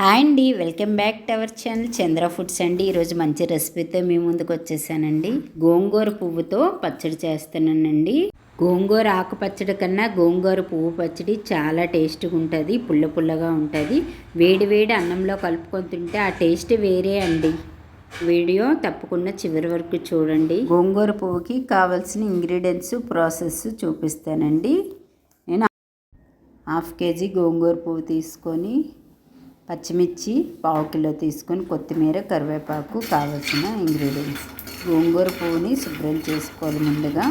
Hi అండి, welcome back to our channel Chandra foods అండి. ఈరోజు మంచి రెసిపీతో మీ ముందుకు వచ్చేసానండి. గోంగూర పువ్వుతో పచ్చడి చేస్తున్నానండి. గోంగూర ఆకు పచ్చడి కన్నా గోంగూర పువ్వు పచ్చడి చాలా టేస్ట్గా ఉంటుంది, పుల్ల పుల్లగా ఉంటుంది. వేడి వేడి అన్నంలో కలుపుకొని తింటే ఆ టేస్ట్ వేరే అండి. వీడియో తప్పకుండా చివరి వరకు చూడండి. గోంగూర పువ్వుకి కావాల్సిన ఇంగ్రీడియంట్స్ ప్రాసెస్ చూపిస్తానండి. నేను 1/2 kg గోంగూర పువ్వు తీసుకొని పచ్చిమిర్చి 1/2 కిలో తీసుకొని కొత్తిమీర కరివేపాకు కావాల్సిన ఇంగ్రీడియంట్స్. గోంగూర పువ్వుని శుభ్రం చేసుకోవాలి. ముందుగా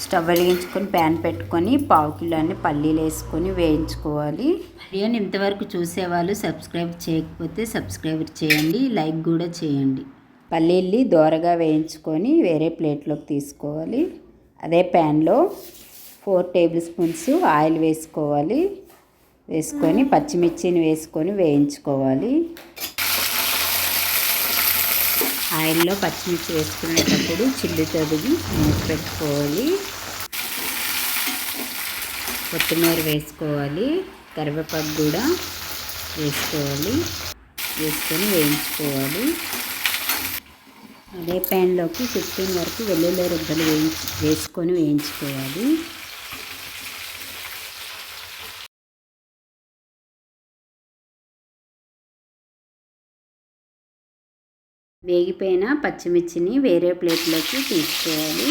స్టవ్ వెలిగించుకొని ప్యాన్ పెట్టుకొని 1/2 కిలోని పల్లీలు వేసుకొని వేయించుకోవాలి. వీడియోని ఇంతవరకు చూసేవాళ్ళు సబ్స్క్రైబ్ చేయకపోతే సబ్స్క్రైబ్ చేయండి, లైక్ కూడా చేయండి. పల్లీల్ని దోరగా వేయించుకొని వేరే ప్లేట్లోకి తీసుకోవాలి. అదే ప్యాన్లో 4 టేబుల్ స్పూన్స్ ఆయిల్ వేసుకోవాలి. వేసుకొని పచ్చిమిర్చిని వేసుకొని వేయించుకోవాలి. ఆయిల్లో పచ్చిమిర్చి వేసుకునేటప్పుడు చిల్లి తొడిగి మూత పెట్టుకోవాలి. కొత్తిమీర వేసుకోవాలి, కరివేపాకు కూడా వేసుకోవాలి. వేసుకొని వేయించుకోవాలి. అదే ప్యాన్లోకి 15 వరకు వెల్లుల్లి రెబ్బలు వేసుకొని వేయించుకోవాలి. వేగిపోయిన పచ్చిమిర్చిని వేరే ప్లేట్లోకి తీసుకోవాలి.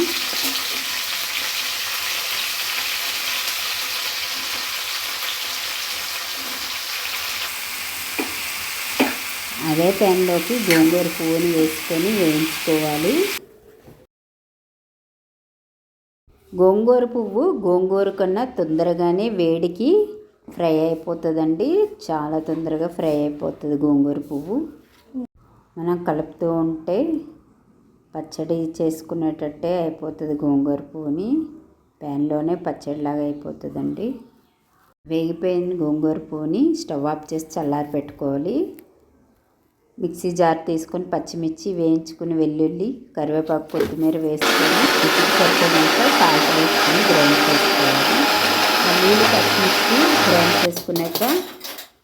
అదే ప్యాన్లోకి గోంగూర పువ్వుని వేసుకొని వేయించుకోవాలి. గోంగూర పువ్వు గోంగూర కన్నా తొందరగానే వేడికి ఫ్రై అయిపోతుందండి. చాలా తొందరగా ఫ్రై అయిపోతుంది గోంగూర పువ్వు. మనం కలుపుతూ ఉంటే పచ్చడి చేసుకునేటట్టే అయిపోతుంది. గోంగూర పువ్వుని ప్యాన్లోనే పచ్చడిలాగా అయిపోతుందండి. వేగిపోయిన గోంగూర పువ్వుని స్టవ్ ఆఫ్ చేసి చల్లారి పెట్టుకోవాలి. మిక్సీ జార్ తీసుకొని పచ్చిమిర్చి వేయించుకుని వెల్లుల్లి కరివేపాకు కొత్తిమీర వేసుకొని సరిపోయినాక సాల్ట్ వేసుకొని గ్రైండ్ చేసుకోవాలి. పల్లీలు పచ్చిమిర్చి గ్రైండ్ చేసుకున్నాక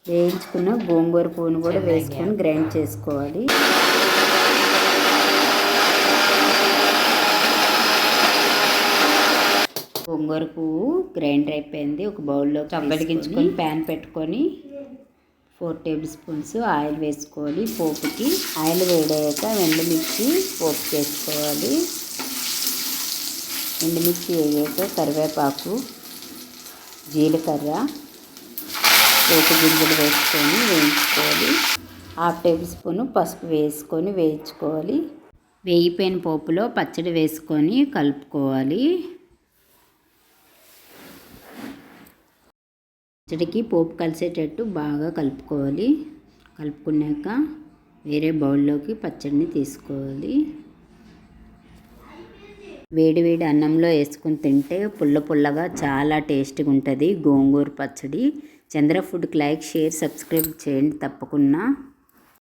వేయించుకున్న గోంగూర పువ్వును కూడా వేసుకొని గ్రైండ్ చేసుకోవాలి. గోంగూర పువ్వు గ్రైండ్ అయిపోయింది. ఒక బౌల్లో స్టవ్ వెలిగించుకొని ప్యాన్ పెట్టుకొని 4 టేబుల్ స్పూన్స్ ఆయిల్ వేసుకోవాలి. పోపుకి ఆయిల్ వేడయ్యాక ఎండుమిర్చి పోపు చేసుకోవాలి. ఎండుమిర్చి వేయాక కరివేపాకు, జీలకర్ర, పోపు గింజలు వేసుకొని వేయించుకోవాలి. 1/2 టేబుల్ స్పూన్ పసుపు వేసుకొని వేయించుకోవాలి. వేగిపోయిన పోపులో పచ్చడి వేసుకొని కలుపుకోవాలి. పచ్చడికి పోపు కలిసేటట్టు బాగా కలుపుకోవాలి. కలుపుకున్నాక వేరే బౌల్లోకి పచ్చడిని తీసుకోవాలి. వేడి వేడి అన్నంలో వేసుకొని తింటే పుల్ల పుల్లగా చాలా టేస్ట్గా ఉంటుంది గోంగూర పచ్చడి. చంద్ర ఫుడ్కి లైక్, షేర్, సబ్స్క్రైబ్ చేయండి తప్పకుండా.